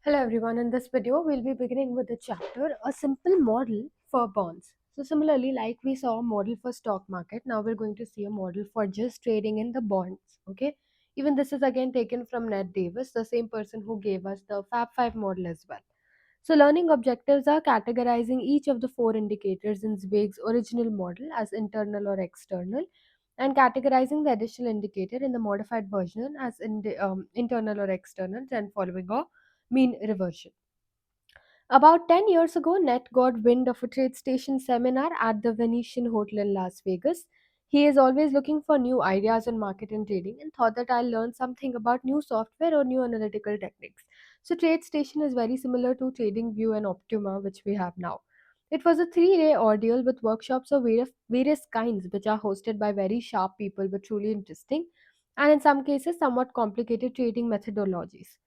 Hello everyone, in this video we'll be beginning with the chapter A Simple Model for Bonds. So similarly, like we saw a model for stock market, now we're going to see a model for just trading in the bonds. Okay, even this is again taken from Ned Davis, the same person who gave us the Fab 5 model as well. So learning objectives are categorizing each of the four indicators in Zweig's original model as internal or external, and categorizing the additional indicator in the modified version as internal or external, and following a mean reversion. About 10 years ago, Net got wind of a trade station seminar at the Venetian Hotel in Las Vegas. He is always looking for new ideas in market and trading and thought that I'll learn something about new software or new analytical techniques. So, Trade Station is very similar to TradingView and Optima, which we have now. It was a 3-day ordeal with workshops of various kinds, which are hosted by very sharp people but truly interesting, and in some cases, somewhat complicated trading methodologies.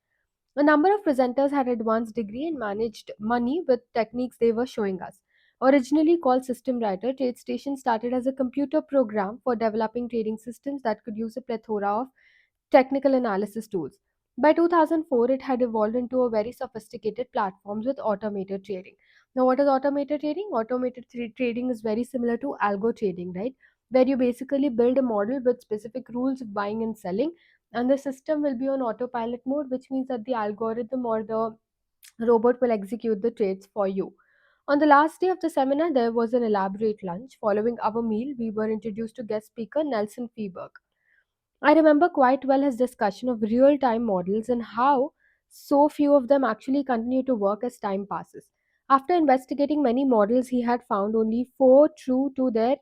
A number of presenters had advanced degree and managed money with techniques they were showing us. Originally called System Writer, TradeStation started as a computer program for developing trading systems that could use a plethora of technical analysis tools. By 2004, it had evolved into a very sophisticated platforms with automated trading. Now, what is automated trading? Trading is very similar to algo trading, right? Where you basically build a model with specific rules of buying and selling, and the system will be on autopilot mode, which means that the algorithm or the robot will execute the trades for you. On the last day of the seminar, there was an elaborate lunch. Following our meal, we were introduced to guest speaker Nelson Fieberg. I remember quite well his discussion of real time models and how so few of them actually continue to work as time passes. After investigating many models, he had found only four true to their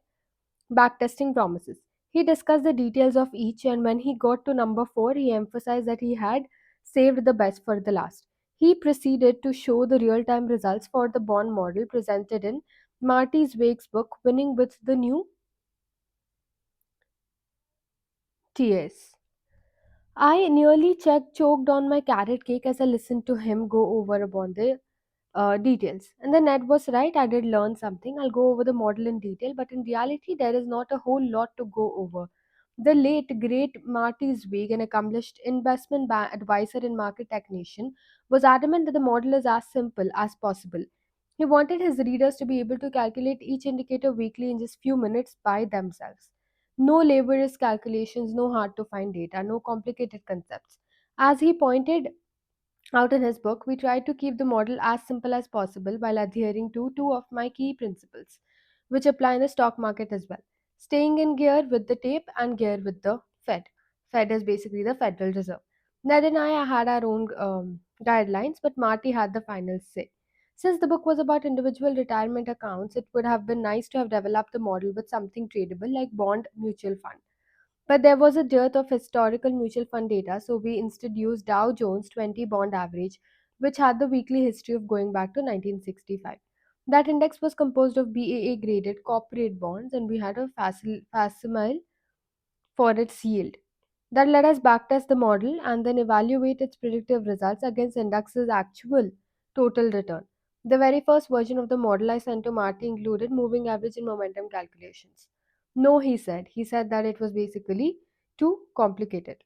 backtesting promises. He discussed the details of each, and when he got to number 4, he emphasized that he had saved the best for the last. He proceeded to show the real time results for the bond model presented in Marty Zweig's book, Winning with the New TS. I nearly choked on my carrot cake as I listened to him go over upon the details. And then Ned was right, I did learn something. I'll go over the model in detail, but in reality, there is not a whole lot to go over. The late, great Marty Zweig, an accomplished advisor and market technician, was adamant that the model is as simple as possible. He wanted his readers to be able to calculate each indicator weekly in just few minutes by themselves. No laborious calculations, no hard to find data, no complicated concepts. As he pointed out in his book, we tried to keep the model as simple as possible while adhering to two of my key principles, which apply in the stock market as well: staying in gear with the tape and gear with the Fed. Fed is basically the Federal Reserve. Ned and I had our own guidelines, but Marty had the final say. Since the book was about individual retirement accounts, it would have been nice to have developed the model with something tradable like bond mutual fund. But there was a dearth of historical mutual fund data, so we instead used Dow Jones 20 bond average, which had the weekly history of going back to 1965. That index was composed of BAA graded corporate bonds, and we had a facsimile for its yield. That let us backtest the model and then evaluate its predictive results against index's actual total return. The very first version of the model I sent to Marty included moving average and momentum calculations. No, he said. He said that it was basically too complicated.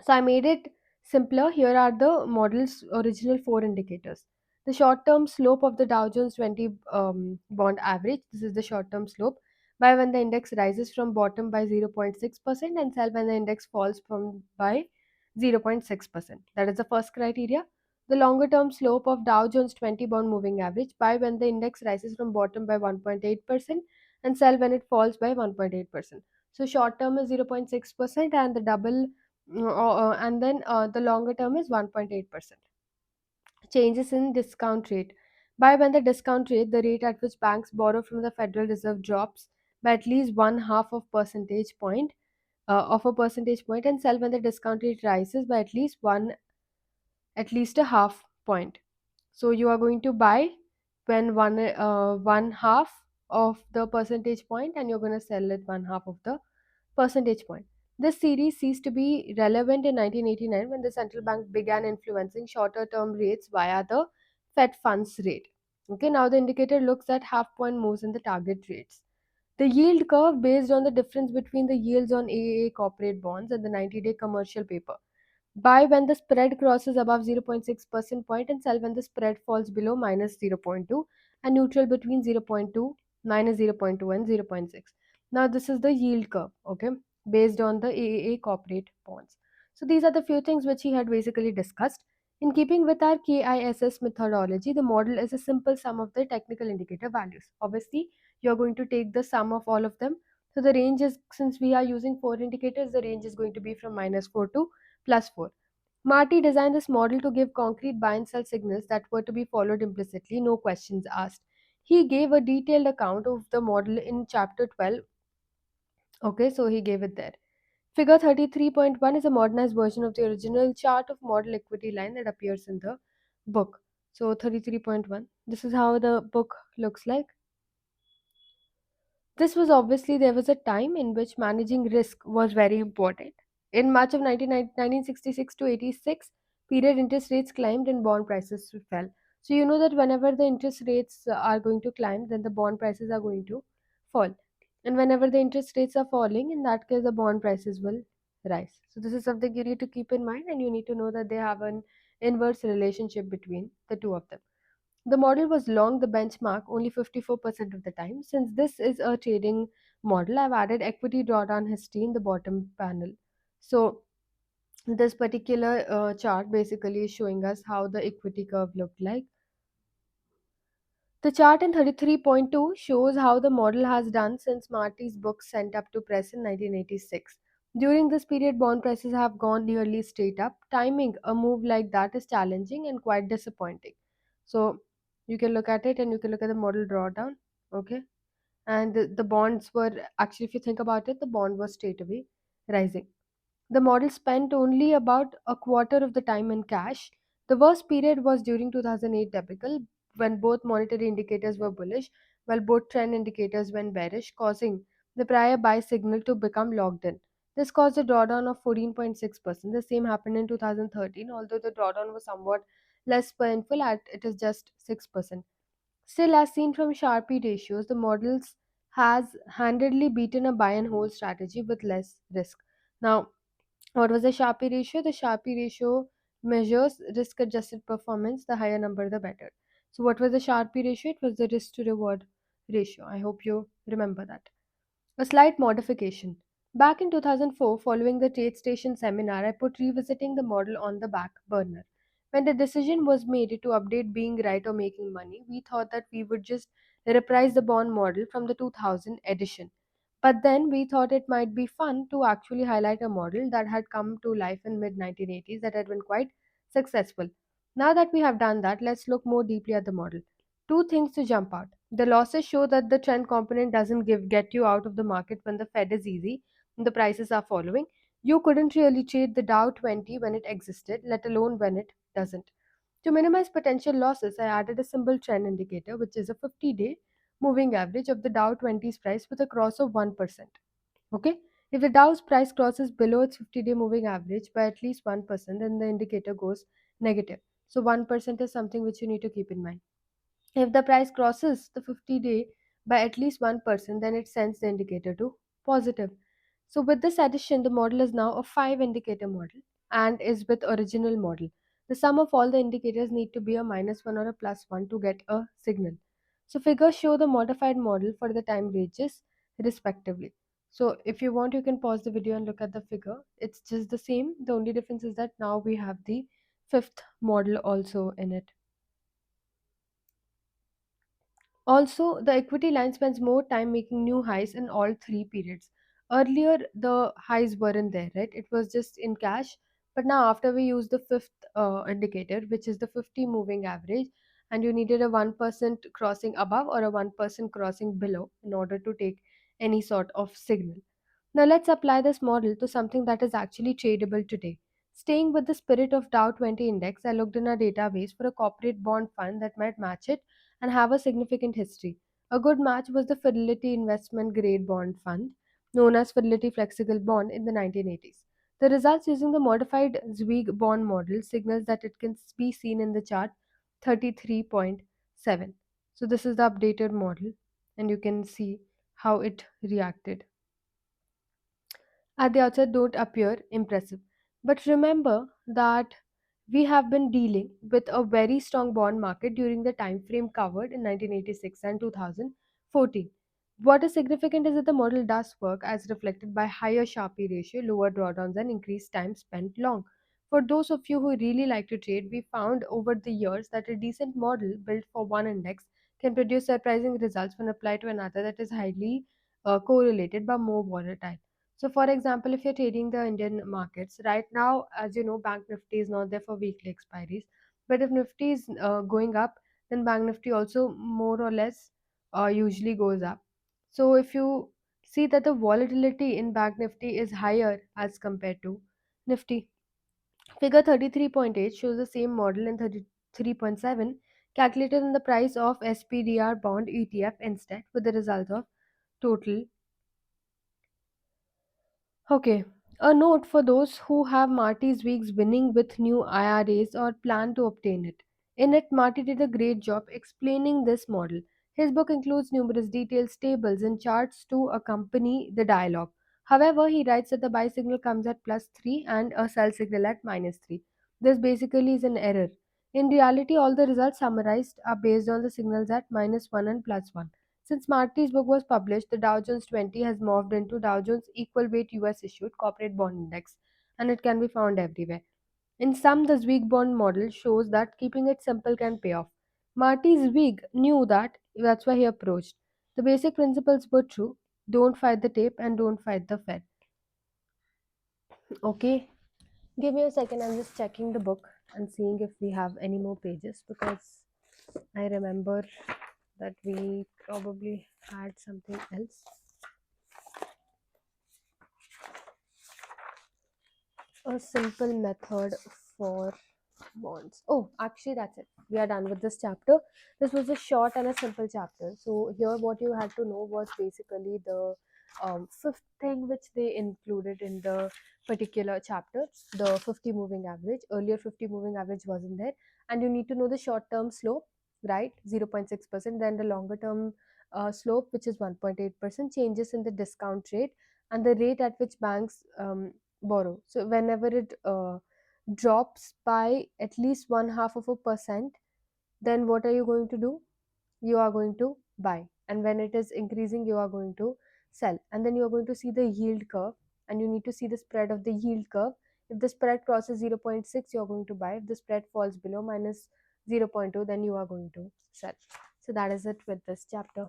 So I made it simpler. Here are the model's original four indicators. The short-term slope of the Dow Jones 20 bond average. This is the short-term slope. Buy when the index rises from bottom by 0.6% and sell when the index falls from by 0.6%. That is the first criteria. The longer-term slope of Dow Jones 20 bond moving average. Buy when the index rises from bottom by 1.8% and sell when it falls by 1.8%. So short term is 0.6% and the double and then the longer term is 1.8%. Changes in discount rate. Buy when the discount rate, the rate at which banks borrow from the Federal Reserve, drops by at least one half of a percentage point, and sell when the discount rate rises by at least a half point. So you are going to buy when one half of the percentage point, and you're going to sell it one half of the percentage point. This series ceased to be relevant in 1989 when the central bank began influencing shorter term rates via the Fed funds rate. Okay, now the indicator looks at half point moves in the target rates. The yield curve based on the difference between the yields on AAA corporate bonds and the 90-day commercial paper. Buy when the spread crosses above 0.6 percent point and sell when the spread falls below minus zero point 0.2 and neutral between zero point 0.2, minus zero point 0.2 and zero point 0.6. Now this is the yield curve, okay, based on the AAA corporate bonds. So these are the few things which he had basically discussed. In keeping with our KISS methodology, the model is a simple sum of the technical indicator values. Obviously, you're going to take the sum of all of them. So the range is, since we are using four indicators, the range is going to be from -4 to +4. Marty designed this model to give concrete buy and sell signals that were to be followed implicitly, no questions asked. He gave a detailed account of the model in chapter 12. Okay, so he gave it there. Figure 33.1 is a modernized version of the original chart of model equity line that appears in the book. So 33.1. This is how the book looks like. This was obviously there was a time in which managing risk was very important. In March of 1966 to 86 period, interest rates climbed and bond prices fell. So you know that whenever the interest rates are going to climb, then the bond prices are going to fall. And whenever the interest rates are falling, in that case the bond prices will rise. So this is something you need to keep in mind, and you need to know that they have an inverse relationship between the two of them. The model was long the benchmark only 54% of the time. Since this is a trading model, I've added equity drawdown history in the bottom panel. So this particular chart basically is showing us how the equity curve looked like. The chart in 33.2 shows how the model has done since Marty's book sent up to press in 1986. During this period, bond prices have gone nearly straight up. Timing a move like that is challenging and quite disappointing. So you can look at it and you can look at the model drawdown. Okay. And the bonds were actually, if you think about it, the bond was straight away rising. The model spent only about a quarter of the time in cash. The worst period was during 2008 typical, when both monetary indicators were bullish, while both trend indicators went bearish, causing the prior buy signal to become locked in. This caused a drawdown of 14.6%. The same happened in 2013, although the drawdown was somewhat less painful at it is just 6%. Still, as seen from Sharpe ratios, the models has handedly beaten a buy and hold strategy with less risk. Now, what was the Sharpe ratio? The Sharpe ratio measures risk adjusted performance, the higher number, the better. So, what was the Sharpe ratio? It was the risk to reward ratio. I hope you remember that. A slight modification. Back in 2004, following the Trade Station seminar, I put revisiting the model on the back burner. When the decision was made to update being right or making money, we thought that we would just reprise the bond model from the 2000 edition. But then we thought it might be fun to actually highlight a model that had come to life in mid 1980s that had been quite successful. Now that we have done that, let's look more deeply at the model. Two things to jump out. The losses show that the trend component doesn't get you out of the market when the Fed is easy and the prices are following. You couldn't really trade the Dow 20 when it existed, let alone when it doesn't. To minimize potential losses, I added a simple trend indicator, which is a 50-day moving average of the Dow 20's price with a cross of 1%. Okay? If the Dow's price crosses below its 50-day moving average by at least 1%, then the indicator goes negative. So 1% is something which you need to keep in mind. If the price crosses the 50-day by at least 1%, then it sends the indicator to positive. So with this addition, the model is now a 5 indicator model and is with original model. The sum of all the indicators need to be a -1 or a +1 to get a signal. So figures show the modified model for the time ranges respectively. So if you want, you can pause the video and look at the figure. It's just the same. The only difference is that now we have the fifth model also in it. Also, the equity line spends more time making new highs in all three periods. Earlier, the highs weren't there, right? It was just in cash. But now, after we use the fifth indicator, which is the 50 moving average, and you needed a 1% crossing above or a 1% crossing below in order to take any sort of signal. Now let's apply this model to something that is actually tradable today. Staying with the spirit of Dow 20 index, I looked in our database for a corporate bond fund that might match it and have a significant history. A good match was the Fidelity Investment Grade Bond Fund, known as Fidelity Flexible Bond in the 1980s. The results using the modified Zweig bond model signals that it can be seen in the chart 33.7. So this is the updated model and you can see how it reacted. At the outset don't appear impressive. But remember that we have been dealing with a very strong bond market during the time frame covered in 1986 and 2014. What is significant is that the model does work as reflected by higher Sharpe ratio, lower drawdowns, and increased time spent long. For those of you who really like to trade, we found over the years that a decent model built for one index can produce surprising results when applied to another that is highly correlated but more volatile. So, for example, if you're trading the Indian markets right now, as you know, Bank Nifty is not there for weekly expiries. But if Nifty is going up, then Bank Nifty also more or less usually goes up. So, if you see that the volatility in Bank Nifty is higher as compared to Nifty, figure 33.8 shows the same model in 33.7 calculated in the price of SPDR bond ETF instead, with the result of total. Okay. A note for those who have Marty's Weeks winning with new IRAs or plan to obtain it. In it, Marty did a great job explaining this model. His book includes numerous details, tables, and charts to accompany the dialogue. However, he writes that the buy signal comes at plus 3 and a sell signal at minus 3. This basically is an error. In reality, all the results summarized are based on the signals at minus 1 and plus 1. Since Marty's book was published, the Dow Jones 20 has morphed into Dow Jones Equal Weight US Issued Corporate Bond Index, and it can be found everywhere. In sum, the Zweig bond model shows that keeping it simple can pay off. Marty Zweig knew that, that's why he approached. The basic principles were true. Don't fight the tape and don't fight the Fed. Okay, give me a second. I'm just checking the book and seeing if we have any more pages because I remember that we probably had something else. A simple method for bonds. Oh, actually, that's it. We are done with this chapter. This was a short and a simple chapter. So, here, what you had to know was basically the fifth thing which they included in the particular chapter, the 50 moving average. Earlier, 50 moving average wasn't there, and you need to know the short term slope, right? 0.6%, then the longer term slope, which is 1.8%, changes in the discount rate, and the rate at which banks borrow. So, whenever it drops by at least 0.5%, then what are you going to do? You are going to buy. And when it is increasing, you are going to sell. And then you are going to see the yield curve, and you need to see the spread of the yield curve. If the spread crosses 0.6, you are going to buy. If the spread falls below minus 0.2, then you are going to sell. So that is it with this chapter.